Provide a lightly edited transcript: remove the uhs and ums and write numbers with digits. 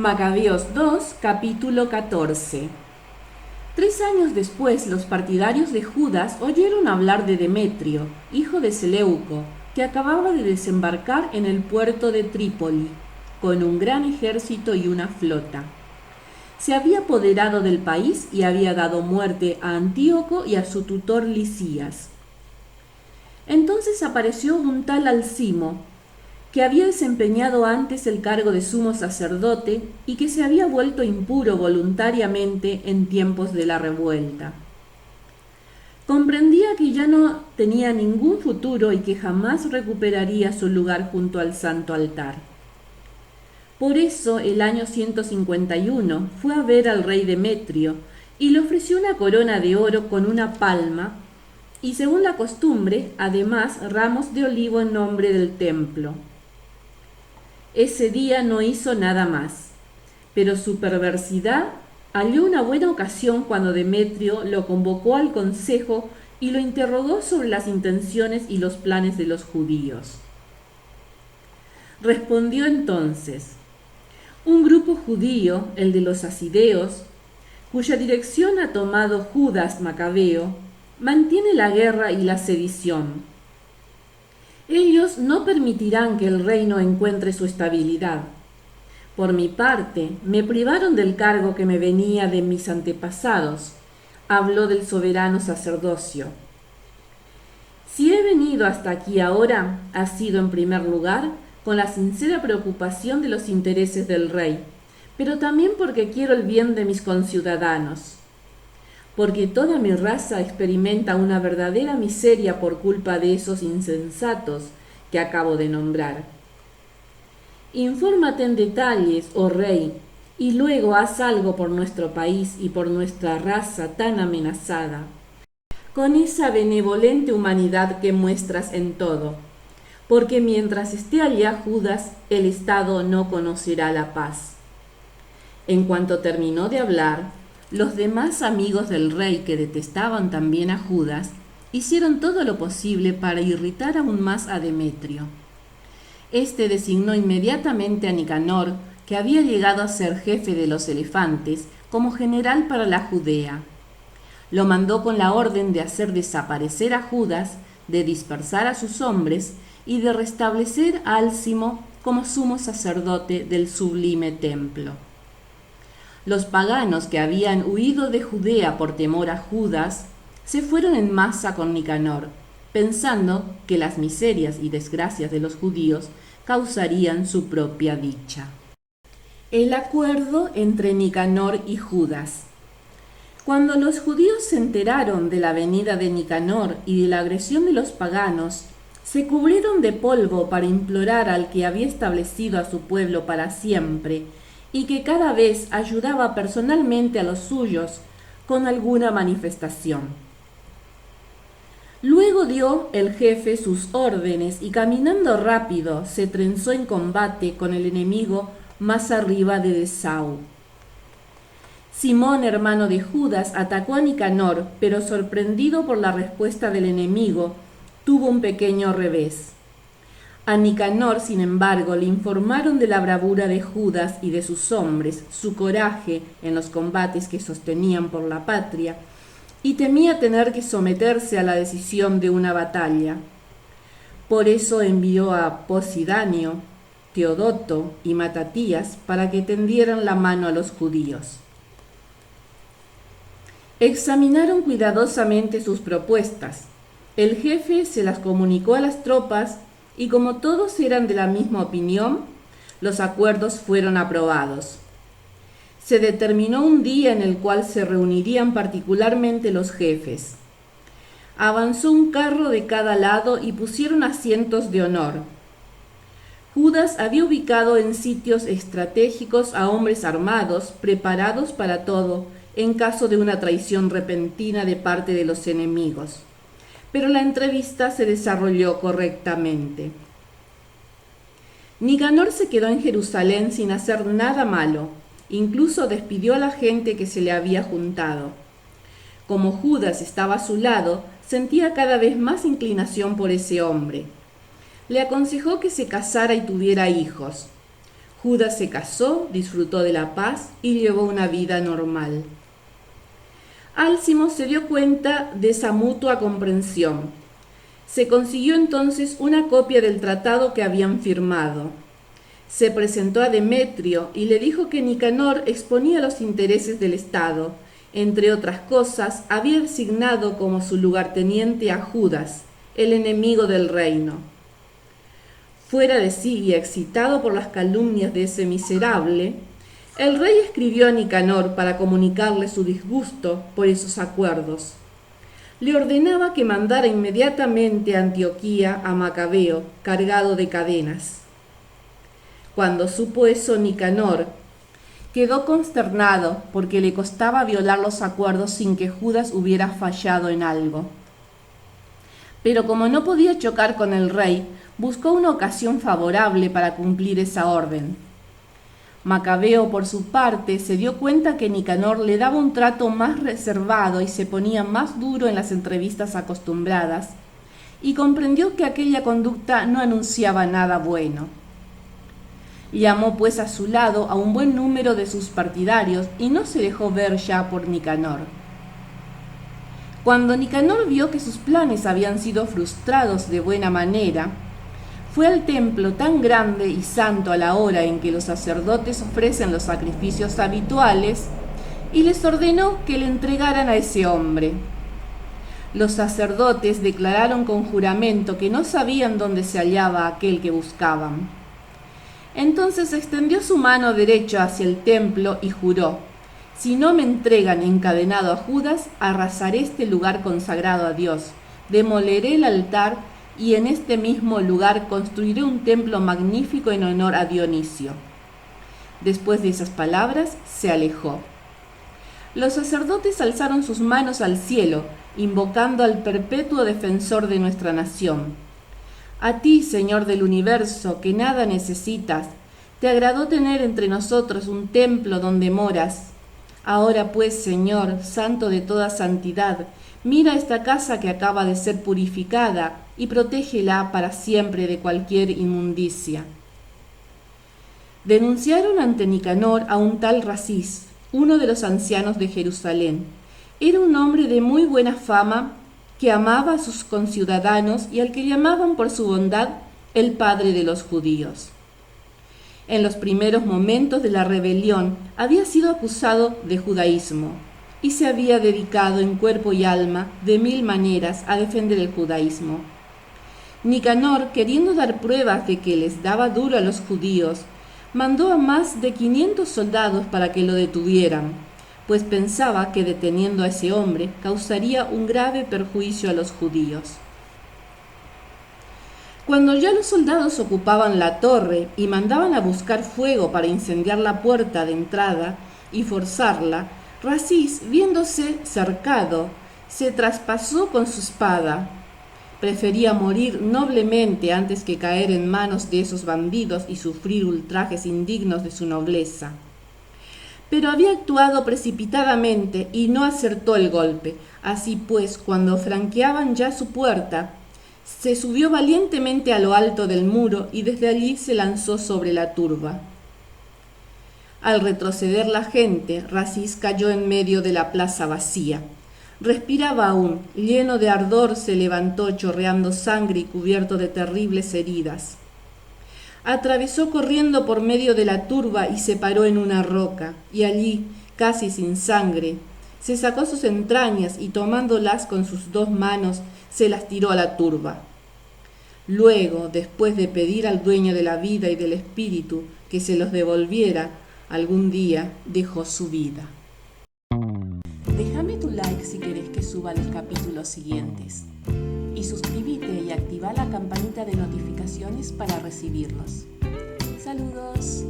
Macabeos 2, capítulo 14. 3 años después, los partidarios de Judas oyeron hablar de Demetrio, hijo de Seleuco, que acababa de desembarcar en el puerto de Trípoli, con un gran ejército y una flota. Se había apoderado del país y había dado muerte a Antíoco y a su tutor Lisías. Entonces apareció un tal Alcimo, que había desempeñado antes el cargo de sumo sacerdote y que se había vuelto impuro voluntariamente en tiempos de la revuelta. Comprendía que ya no tenía ningún futuro y que jamás recuperaría su lugar junto al santo altar. Por eso, el año 151 fue a ver al rey Demetrio y le ofreció una corona de oro con una palma y, según la costumbre, además ramos de olivo en nombre del templo. Ese día no hizo nada más, pero su perversidad halló una buena ocasión cuando Demetrio lo convocó al consejo y lo interrogó sobre las intenciones y los planes de los judíos. Respondió entonces: un grupo judío, el de los asideos, cuya dirección ha tomado Judas Macabeo, mantiene la guerra y la sedición. Ellos no permitirán que el reino encuentre su estabilidad. Por mi parte, me privaron del cargo que me venía de mis antepasados. Habló del soberano sacerdocio. Si he venido hasta aquí ahora, ha sido en primer lugar con la sincera preocupación de los intereses del rey, pero también porque quiero el bien de mis conciudadanos. Porque toda mi raza experimenta una verdadera miseria por culpa de esos insensatos que acabo de nombrar. Infórmate en detalles, oh rey, y luego haz algo por nuestro país y por nuestra raza tan amenazada, con esa benevolente humanidad que muestras en todo, porque mientras esté allá Judas, el Estado no conocerá la paz. En cuanto terminó de hablar, los demás amigos del rey, que detestaban también a Judas, hicieron todo lo posible para irritar aún más a Demetrio. Este designó inmediatamente a Nicanor, que había llegado a ser jefe de los elefantes, como general para la Judea. Lo mandó con la orden de hacer desaparecer a Judas, de dispersar a sus hombres y de restablecer a Alcimo como sumo sacerdote del sublime templo. Los paganos que habían huido de Judea por temor a Judas se fueron en masa con Nicanor, pensando que las miserias y desgracias de los judíos causarían su propia dicha. El acuerdo entre Nicanor y Judas. Cuando los judíos se enteraron de la venida de Nicanor y de la agresión de los paganos, se cubrieron de polvo para implorar al que había establecido a su pueblo para siempre y que cada vez ayudaba personalmente a los suyos con alguna manifestación. Luego dio el jefe sus órdenes y caminando rápido se trenzó en combate con el enemigo más arriba de Esau. Simón, hermano de Judas, atacó a Nicanor, pero sorprendido por la respuesta del enemigo, tuvo un pequeño revés. A Nicanor, sin embargo, le informaron de la bravura de Judas y de sus hombres, su coraje en los combates que sostenían por la patria, y temía tener que someterse a la decisión de una batalla. Por eso envió a Posidanio, Teodoto y Matatías para que tendieran la mano a los judíos. Examinaron cuidadosamente sus propuestas. El jefe se las comunicó a las tropas y como todos eran de la misma opinión, los acuerdos fueron aprobados. Se determinó un día en el cual se reunirían particularmente los jefes. Avanzó un carro de cada lado y pusieron asientos de honor. Judas había ubicado en sitios estratégicos a hombres armados, preparados para todo, en caso de una traición repentina de parte de los enemigos. Pero la entrevista se desarrolló correctamente. Nicanor se quedó en Jerusalén sin hacer nada malo, incluso despidió a la gente que se le había juntado. Como Judas estaba a su lado, sentía cada vez más inclinación por ese hombre. Le aconsejó que se casara y tuviera hijos. Judas se casó, disfrutó de la paz y llevó una vida normal. Álcimo se dio cuenta de esa mutua comprensión. Se consiguió entonces una copia del tratado que habían firmado. Se presentó a Demetrio y le dijo que Nicanor exponía los intereses del Estado. Entre otras cosas, había designado como su lugarteniente a Judas, el enemigo del reino. Fuera de sí y excitado por las calumnias de ese miserable, el rey escribió a Nicanor para comunicarle su disgusto por esos acuerdos. Le ordenaba que mandara inmediatamente a Antioquía a Macabeo, cargado de cadenas. Cuando supo eso Nicanor, quedó consternado porque le costaba violar los acuerdos sin que Judas hubiera fallado en algo. Pero como no podía chocar con el rey, buscó una ocasión favorable para cumplir esa orden. Macabeo, por su parte, se dio cuenta que Nicanor le daba un trato más reservado y se ponía más duro en las entrevistas acostumbradas, y comprendió que aquella conducta no anunciaba nada bueno. Llamó pues a su lado a un buen número de sus partidarios y no se dejó ver ya por Nicanor. Cuando Nicanor vio que sus planes habían sido frustrados de buena manera, fue al templo tan grande y santo a la hora en que los sacerdotes ofrecen los sacrificios habituales y les ordenó que le entregaran a ese hombre. Los sacerdotes declararon con juramento que no sabían dónde se hallaba aquel que buscaban. Entonces extendió su mano derecha hacia el templo y juró: si no me entregan encadenado a Judas, arrasaré este lugar consagrado a Dios, demoleré el altar y en este mismo lugar construiré un templo magnífico en honor a Dionisio. Después de esas palabras, se alejó. Los sacerdotes alzaron sus manos al cielo, invocando al perpetuo defensor de nuestra nación. A ti, Señor del universo, que nada necesitas, te agradó tener entre nosotros un templo donde moras. Ahora pues, Señor, santo de toda santidad, mira esta casa que acaba de ser purificada y protégela para siempre de cualquier inmundicia. Denunciaron ante Nicanor a un tal Racis, uno de los ancianos de Jerusalén. Era un hombre de muy buena fama que amaba a sus conciudadanos y al que llamaban por su bondad el padre de los judíos. En los primeros momentos de la rebelión había sido acusado de judaísmo y se había dedicado en cuerpo y alma de mil maneras a defender el judaísmo. Nicanor, queriendo dar pruebas de que les daba duro a los judíos, mandó a más de 500 soldados para que lo detuvieran, pues pensaba que deteniendo a ese hombre causaría un grave perjuicio a los judíos. Cuando ya los soldados ocupaban la torre y mandaban a buscar fuego para incendiar la puerta de entrada y forzarla, Racis, viéndose cercado, se traspasó con su espada. Prefería morir noblemente antes que caer en manos de esos bandidos y sufrir ultrajes indignos de su nobleza. Pero había actuado precipitadamente y no acertó el golpe. Así pues, cuando franqueaban ya su puerta, se subió valientemente a lo alto del muro y desde allí se lanzó sobre la turba. Al retroceder la gente, Racis cayó en medio de la plaza vacía. Respiraba aún, lleno de ardor se levantó chorreando sangre y cubierto de terribles heridas. Atravesó corriendo por medio de la turba y se paró en una roca, y allí, casi sin sangre, se sacó sus entrañas y tomándolas con sus 2 manos, se las tiró a la turba. Luego, después de pedir al dueño de la vida y del espíritu que se los devolviera, algún día dejó su vida. Déjame tu like si querés que suba los capítulos siguientes. Y suscríbete y activa la campanita de notificaciones para recibirlos. Saludos.